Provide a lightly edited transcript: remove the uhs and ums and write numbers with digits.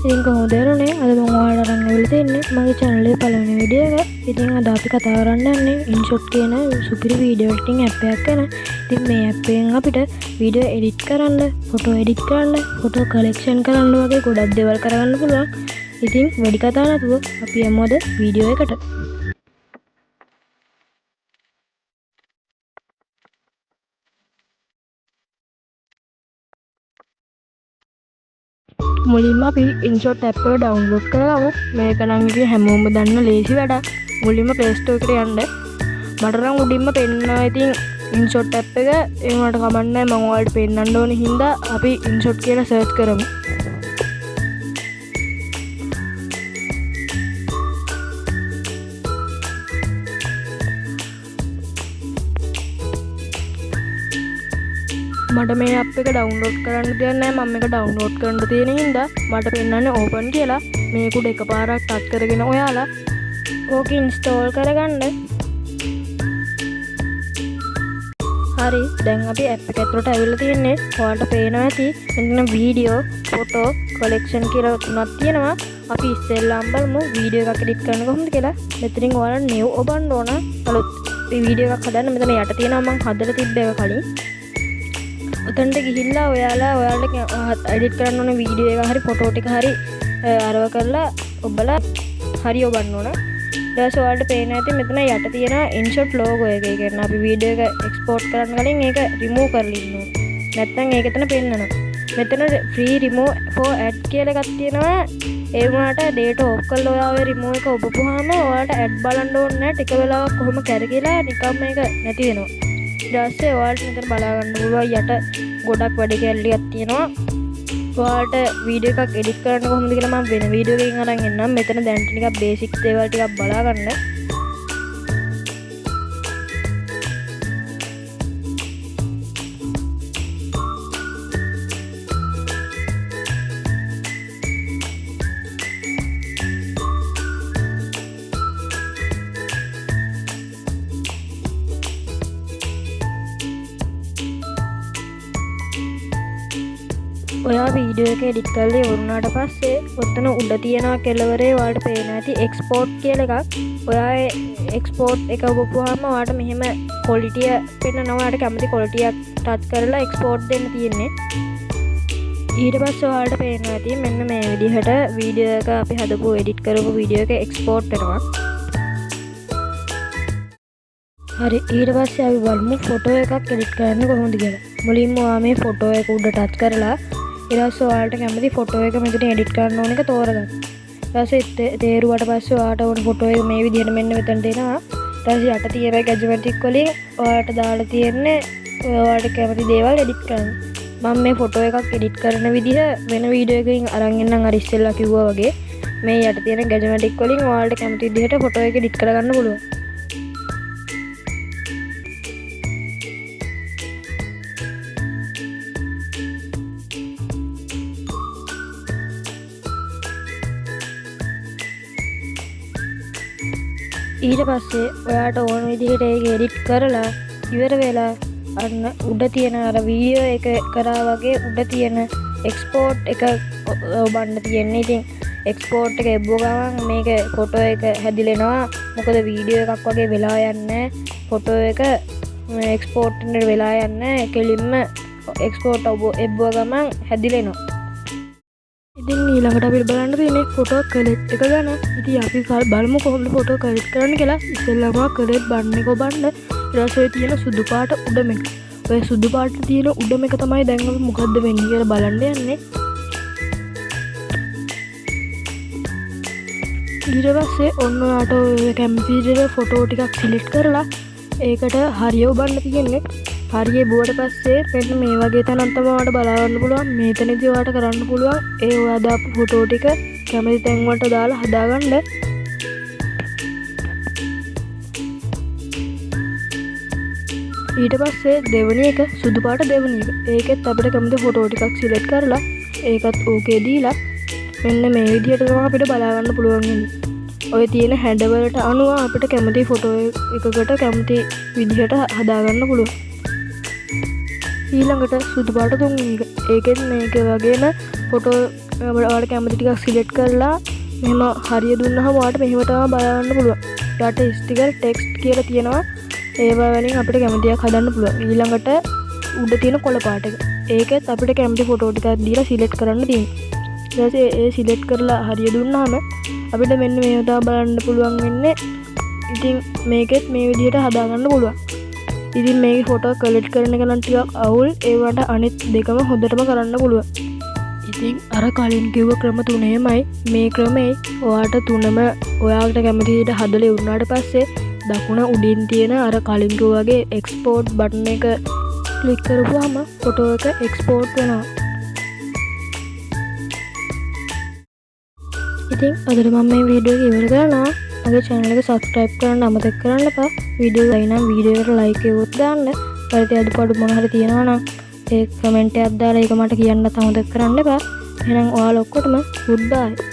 ඉතින් කොහොමද දරුනේ අද මම ඔයාලට අරන් ඇවිල්ලා තින්නේ මගේ channel එකේ පළවෙනි වීඩියෝ එක. ඉතින් අද අපි කතා කරන්න යන්නේ InShot කියන සුපිරි වීඩියෝ එඩිටින් ඇප් එකක් ගැන. ඉතින් මේ ඇප් එකෙන් අපිට වීඩියෝ එඩිට් කරන්න, ෆොටෝ එඩිට් කරන්න, ෆොටෝ කලෙක්ෂන් කරන්න වගේ ගොඩක් දේවල් කරගන්න පුළුවන්. ඉතින් වැඩි කතා නැතුව අපි යමු අද වීඩියෝ එකට. මුලින්ම අපි InShot app එක download කරගමු. මේක නම් ඉතින් හැමෝම දන්න ලේසි වැඩක්. මුලින්ම Play Store එකට යන්න. මට නම් උඩින්ම පෙන්නනවා ඉතින් InShot app එක. ඒ වුණාට කමක් නැහැ මම ඔයාලට පෙන්නන්න ඕනේ හින්දා අපි InShot කියලා search කරමු. මට මේ app එක download කරන්න දෙයක් නැහැ. මම මේක download කරන්න තියෙන හින්දා මට පෙන්නන්නේ open කියලා. මේක උඩ එකපාරක් ටච් කරගෙන ඔයාලා ඕක install කරගන්න. හරි දැන් අපි app එක ඇතුළට ඇවිල්ලා තියෙන්නේ. ඔයාලට පේනවා ඇති මෙතන වීඩියෝ, ෆොටෝ, collection කියලා තුනක් තියෙනවා. අපි ඉස්සෙල්ලාම බලමු වීඩියෝ එකක් edit කරන්න කොහොමද කියලා. මෙතනින් ඔයාලා new ඔබන්න ඕන. අලුත් වීඩියෝ එකක් හදන්න මෙතන යට තියෙනවා මම හදලා තිබ්බ එක කලින්. උතන්ට ගිහිල්ලා ඔයාලට එඩිට් කරන්න ඕන වීඩියෝ එක හරි ෆොටෝ ටික හරි අරව කරලා ඔබලා හරි ඔබන්න ඕන. ඊට පස්සේ ඔයාලට පේන ඇති මෙතන යට තියෙන InShot logo එක. ඒ කියන්නේ අපි වීඩියෝ එක එක්ස්පෝර්ට් කරන්න කලින් ඒක remove කරලා ඉන්න ඕන. නැත්නම් ඒක එතන පෙන්නනවා. මෙතන free remove for ad කියලා එකක් තියෙනවා. ඒ වුණාට data off කරලා ඔයා ඔය remove එක ඔබපුවාම ඔයාලට ad බලන්න ඕනේ නැහැ. ටික වෙලාවක් කොහොම කැරකිලා නිකම් මේක නැති වෙනවා. ඊට පස්සේ ඔයාලට මෙතන බලා ගන්න පුළුවන් යට ගොඩක් වැඩි කැලලියක් තියෙනවා. ඔයාලට වීඩියෝ එකක් එඩිට් කරන්න කොහොමද කියලා මම වෙන වීඩියෝ එකකින් අරන් එන්නම්. මෙතන දැන් ටිකක් බේසික් දේවල් ටිකක් බලා ගන්න. ඔයා වීඩියෝ එක එඩිට් කරලා ඉවරුනාට පස්සේ ඔතන උඩ තියෙනවා කෙළවරේ ඔයාලට පේනවා ඇති එක්ස්පෝර්ට් කියලා එකක්. ඔයා එක්ස්පෝර්ට් එක ඔබපුවාම ඔයාලට මෙහෙම ක්වොලිටි පෙන්නනවා. ඔයාලට කැමති ක්වොලිටියක් ටච් කරලා එක්ස්පෝර්ට් දෙන්න තියෙන්නේ. ඊට පස්සේ ඔයාලට පේනවා ඇති මෙන්න මේ විදිහට වීඩියෝ එක අපි හදපු එඩිට් කරපු වීඩියෝ එක එක්ස්පෝර්ට් වෙනවා. හරි ඊට පස්සේ අපි බලමු ෆොටෝ එකක් එඩිට් කරන්න කොහොමද කියලා. මුලින්ම ඔයා මේ ෆොටෝ එක උඩ ටච් කරලා ඊට පස්සේ ඔයාලට කැමති ෆොටෝ එක මෙතන එඩිට් කරන්න ඕන එක තෝරගන්න. ඊට පස්සේ තේරුවට පස්සේ ඔයාලට ඕන ෆොටෝ එක මේ විදිහට මෙන්න මෙතන දෙනවා. ඊට පස්සේ යට තියෙන ගැජමැටික් වලින් ඔයාලට දාලා තියෙන්නේ ඔයාලට කැමති දේවල් එඩිට් කරන්න. මම මේ ෆොටෝ එකක් එඩිට් කරන විදිහ වෙන වීඩියෝ එකකින් අරන් එන්නම් අර ඉස්සෙල්ලා කිව්වා වගේ. මේ යට තියෙන ගැජමැටික් වලින් ඔයාලට කැමති විදිහට ෆොටෝ එක එඩිට් කරගන්න පුළුවන්. ඊට පස්සේ ඔයාට ඕන විදිහට ඒක එඩිට් කරලා ඉවර වෙලා අන්න උඩ තියෙන අර වීඩියෝ එක කරා වගේ උඩ තියෙන එක්ස්පෝර්ට් එක ඔබන්න තියෙන්නේ. ඉතින් එක්ස්පෝර්ට් එක එබ්බුව ගමන් මේක ෆොටෝ එක හැදිලෙනවා. මොකද වීඩියෝ එකක් වගේ වෙලා යන්නේ ෆොටෝ එක එක්ස්පෝර්ට් වෙලා යන්නේ කෙලින්ම එක්ස්පෝර්ට් එබ්බුව ගමන් හැදිලෙනවා. ඉතින් ඊළඟට අපි බලන්න තියෙන්නේ ෆොටෝ කලෙක්ට් එක ගැන. ඉතින් අපි බලමු කොහොමද ෆොටෝ කලෙක්ට් කරන්න කියලා. ඉස්සෙල්ලාම කලෙක්ට් බටන් එක ඔබන්න. ඊට පස්සේ තියෙන සුදු පාට උඩම එක. ඔය සුදු පාට තියෙන උඩම එක තමයි දැන් අපි මොකද්ද වෙන්නේ කියලා බලන්න යන්නේ. ඊට පස්සේ ඔන්න ඔයාට ඔය කැමති විදිහට ෆොටෝ ටිකක් සිලෙක්ට් කරලා ඒකට හරිය ඔබන්න තියෙන්නේ. හරිය බුවට පස්සේ මෙන්න මේ වගේ තැනක් තමයි ඔයාලට බලා ගන්න පුළුවන්. මේතනදී ඔයාලට කරන්න පුළුවන් ඒ ඔයා දාපු ෆොටෝ ටික කැමති තැන් වලට දාලා හදාගන්න. ඊට පස්සේ දෙවෙනි එක සුදු පාට දෙවෙනි එක. ඒකෙත් අපිට කැමති ෆොටෝ ටිකක් සිලෙක්ට් කරලා ඒකත් ඕකේ දීලා මෙන්න මේ විදිහට තමයි අපිට බලා ගන්න පුළුවන් වෙන්නේ. ඔය තියෙන හැඩවලට අනුව අපිට කැමති ෆොටෝ එකකට කැමති විදිහට හදාගන්න පුළුවන්. ඊළඟට සුදු පාට තුන්වෙනි එක. ඒකෙත් මේක වගේම ෆොටෝ ඔයාලට කැමති ටිකක් සිලෙක්ට් කරලා මෙහෙම හරිය දුන්නාම ඔයාලට මෙහෙම තමයි බලන්න පුළුවන්. ඊට ස්ටිකර් ටෙක්ස්ට් කියලා තියෙනවා. ඒවා වලින් අපිට කැමති එකක් හදන්න පුළුවන්. ඊළඟට උඩ තියෙන කොළ පාට එක. ඒකෙත් අපිට කැමති ෆොටෝ ටිකක් දීලා සිලෙක්ට් කරන්න තියෙනවා. ඊට පස්සේ ඒ සිලෙක්ට් කරලා හරිය දුන්නාම අපිට මෙන්න මේව තමයි බලන්න පුළුවන් වෙන්නේ. ඉතින් මේකෙත් මේ විදිහට හදාගන්න පුළුවන්. ඉතින් මේකේ ෆොටෝ කලෙක්ට් කරන එක නම් ටිකක් අවුල්. ඒවට අනිත් දෙකම හොඳටම කරන්න පුළුවන්. ඉතින් අර කලින් කිව්ව ක්‍රම තුනේමයි මේ ක්‍රමේ ඔයාට තුනම ඔයාලට කැමති විදිහට හදලා ඉවරනාට පස්සේ දකුණ උඩින් තියෙන අර කලින් වගේ එක්ස්පෝර්ට් බටන් එක ක්ලික් කරපුවාම ෆොටෝ එක එක්ස්පෝර්ට් වෙනවා. ඉතින් අදට මම මේ වීඩියෝ එක ඉවර කරනවා. මගේ channel එක subscribe කරන්න අමතක කරන්න එපා. වීඩියෝ එක නම් වීඩියෝ එකට like එකක් දාන්න. පරිදි අඩුපාඩු මොන හරි තියෙනවා නම් ඒ කමෙන්ට් එකක් දාලා ඒක මට කියන්නත් අමතක කරන්න එපා. එහෙනම් ඔයාලා ඔක්කොටම good bye.